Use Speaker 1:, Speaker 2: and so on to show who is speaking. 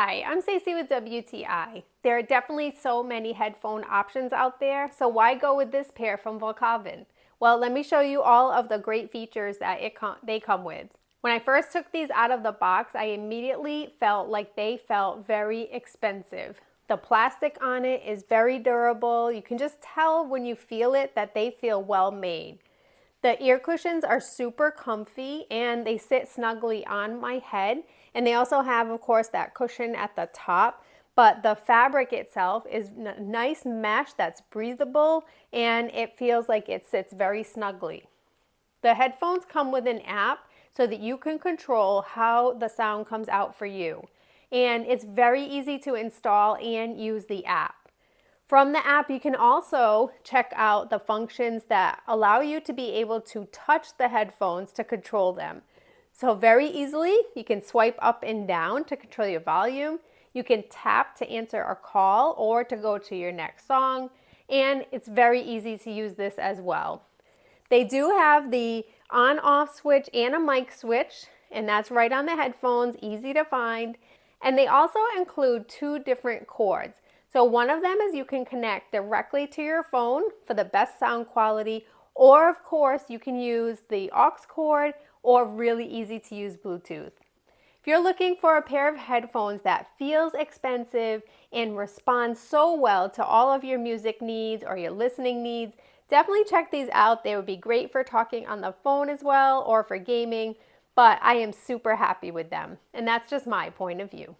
Speaker 1: Hi, I'm Stacey with WTI. There are definitely so many headphone options out there, so why go with this pair from Vokalen? Well, let me show you all of the great features that they come with. When I first took these out of the box, I immediately felt like they felt very expensive. The plastic on it is very durable. You can just tell when you feel it that they feel well made. The ear cushions are super comfy and they sit snugly on my head. And they also have, of course, that cushion at the top. But the fabric itself is a nice mesh that's breathable and it feels like it sits very snugly. The headphones come with an app so that you can control how the sound comes out for you. And it's very easy to install and use the app. From the app, you can also check out the functions that allow you to be able to touch the headphones to control them. So very easily, you can swipe up and down to control your volume. You can tap to answer a call or to go to your next song. And it's very easy to use this as well. They do have the on-off switch and a mic switch, and that's right on the headphones, easy to find. And they also include two different cords. So one of them is you can connect directly to your phone for the best sound quality, or of course you can use the aux cord or really easy to use Bluetooth. If you're looking for a pair of headphones that feels expensive and responds so well to all of your music needs or your listening needs, definitely check these out. They would be great for talking on the phone as well or for gaming, but I am super happy with them. And that's just my point of view.